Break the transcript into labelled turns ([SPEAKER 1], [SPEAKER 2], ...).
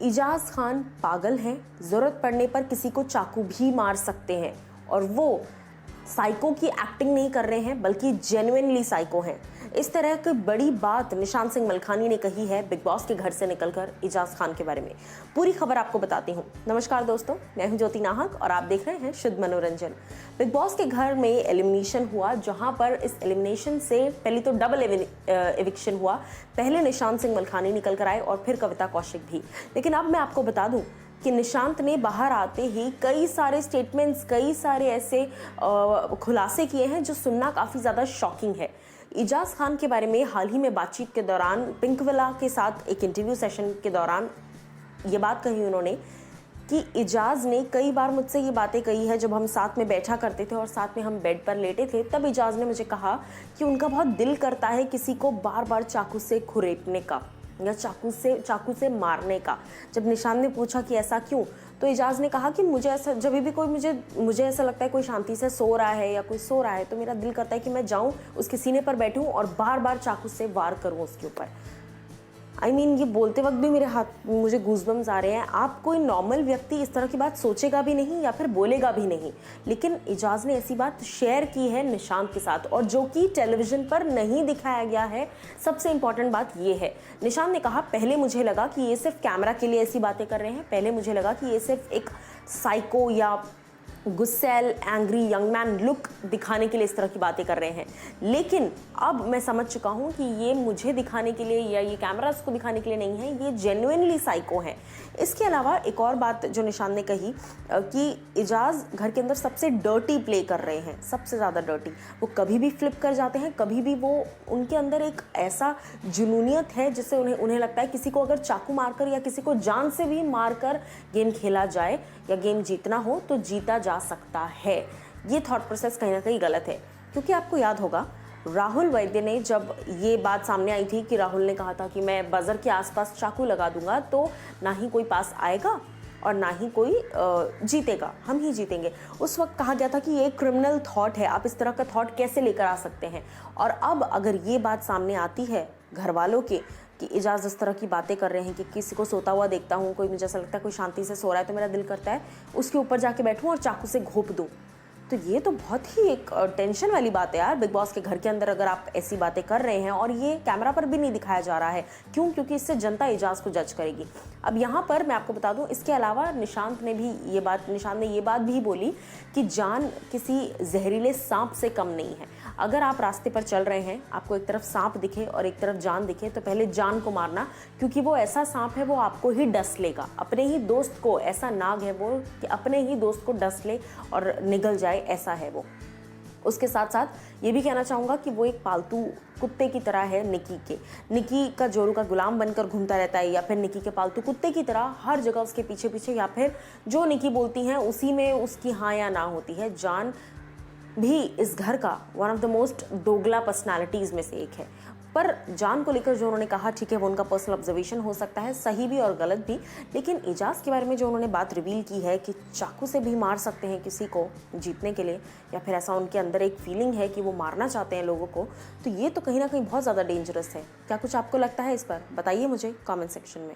[SPEAKER 1] इजाज खान पागल हैं, जरूरत पड़ने पर किसी को चाकू भी मार सकते हैं और वो साइको की एक्टिंग नहीं कर रहे हैं बल्कि जेन्युइनली साइको हैं। इस तरह की बड़ी बात निशांत सिंह मलखानी ने कही है बिग बॉस के घर से निकलकर इजाज खान के बारे में। पूरी खबर आपको बताती हूँ। नमस्कार दोस्तों, मैं हूँ ज्योति नाहक और आप देख रहे हैं शुद्ध मनोरंजन। बिग बॉस के घर में एलिमिनेशन हुआ, जहां पर इस एलिमिनेशन से पहले तो डबल एविक्शन हुआ। पहले निशांत सिंह मलखानी निकल कर आए और फिर कविता कौशिक भी। लेकिन अब मैं आपको बता दूं कि निशांत ने बाहर आते ही कई सारे स्टेटमेंट्स, कई सारे ऐसे खुलासे किए हैं जो सुनना काफ़ी ज़्यादा शॉकिंग है। इजाज खान के बारे में हाल ही में बातचीत के दौरान पिंकविला के साथ एक इंटरव्यू सेशन के दौरान ये बात कही उन्होंने कि इजाज ने कई बार मुझसे ये बातें कही है। जब हम साथ में बैठा करते थे और साथ में हम बेड पर लेटे थे, तब इजाज ने मुझे कहा कि उनका बहुत दिल करता है किसी को बार बार चाकू से खुरेपने का या चाकू से मारने का। जब निशांत ने पूछा कि ऐसा क्यों, तो इजाज ने कहा कि मुझे ऐसा, जब भी कोई मुझे ऐसा लगता है कोई शांति से सो रहा है या कोई सो रहा है, तो मेरा दिल करता है कि मैं जाऊं उसके सीने पर बैठूं और बार बार चाकू से वार करूं उसके ऊपर। ये बोलते वक्त भी मुझे गूज़बम्स आ रहे हैं। आप कोई नॉर्मल व्यक्ति इस तरह की बात सोचेगा भी नहीं या फिर बोलेगा भी नहीं, लेकिन इजाज ने ऐसी बात शेयर की है निशांत के साथ, और जो कि टेलीविजन पर नहीं दिखाया गया है। सबसे इंपॉर्टेंट बात ये है, निशांत ने कहा पहले मुझे लगा कि ये सिर्फ कैमरा के लिए ऐसी बातें कर रहे हैं, पहले मुझे लगा कि ये सिर्फ एक साइको या गुस्सैल एंग्री यंग मैन लुक दिखाने के लिए इस तरह की बातें कर रहे हैं, लेकिन अब मैं समझ चुका हूं कि ये मुझे दिखाने के लिए या ये कैमरास को दिखाने के लिए नहीं है, ये जेन्युइनली साइको है। इसके अलावा एक और बात जो निशांत ने कही कि इजाज घर के अंदर सबसे डर्टी प्ले कर रहे हैं, सबसे ज़्यादा डर्टी। वो कभी भी फ्लिप कर जाते हैं, कभी भी वो, उनके अंदर एक ऐसा जुनूनियत है जिससे उन्हें लगता है किसी को अगर चाकू मारकर या किसी को जान से भी मारकर गेम खेला जाए या गेम जीतना हो तो जीता जा सकता है। ये थॉट प्रोसेस कहीं ना कहीं गलत है, क्योंकि आपको याद होगा राहुल वैद्य ने, जब ये बात सामने आई थी कि राहुल ने कहा था कि मैं बजर के आसपास चाकू लगा दूंगा तो ना ही कोई पास आएगा और ना ही कोई जीतेगा, हम ही जीतेंगे। उस वक्त कहा गया था कि ये क्रिमिनल थॉट है, आप इस तरह का थॉट कैसे लेकर आ सकते हैं। और अब अगर ये बात सामने आती है घर वालों के कि इजाज इस तरह की बातें कर रहे हैं कि किसी को सोता हुआ देखता हूँ, कोई मुझे ऐसा लगता है कोई शांति से सो रहा है, तो मेरा दिल करता है उसके ऊपर जाके बैठूँ और चाकू से घोंप दूँ। तो ये तो बहुत ही एक टेंशन वाली बात है यार। बिग बॉस के घर के अंदर अगर आप ऐसी बातें कर रहे हैं और ये कैमरा पर भी नहीं दिखाया जा रहा है, क्यों? क्योंकि इससे जनता इजाज को जज करेगी। अब यहाँ पर मैं आपको बता दूं, इसके अलावा निशांत ने ये बात भी बोली कि जान किसी जहरीले सांप से कम नहीं है। अगर आप रास्ते पर चल रहे हैं, आपको एक तरफ सांप दिखे और एक तरफ जान दिखे, तो पहले जान को मारना, क्योंकि वो ऐसा सांप है वो आपको ही डस लेगा। अपने ही दोस्त को, ऐसा नाग है वो कि अपने ही दोस्त को डस ले और निगल जाए, ऐसा है वो। उसके साथ साथ ये भी कहना चाहूँगा कि वो एक पालतू कुत्ते की तरह है निकी का जोरू का गुलाम बनकर घूमता रहता है, या फिर निकी के पालतू कुत्ते की तरह हर जगह उसके पीछे पीछे, या फिर जो निकी बोलती हैं उसी में उसकी हाँ या ना होती है। जान भी इस घर का वन ऑफ द मोस्ट दोगला पर्सनालिटीज़ में से एक है। पर जान को लेकर जो उन्होंने कहा, ठीक है, वो उनका पर्सनल ऑब्जर्वेशन हो सकता है, सही भी और गलत भी, लेकिन इजाज के बारे में जो उन्होंने बात रिवील की है कि चाकू से भी मार सकते हैं किसी को जीतने के लिए, या फिर ऐसा उनके अंदर एक फीलिंग है कि वो मारना चाहते हैं लोगों को, तो ये तो कहीं ना कहीं बहुत ज़्यादा डेंजरस है। क्या कुछ आपको लगता है इस पर? बताइए मुझे कॉमेंट सेक्शन में।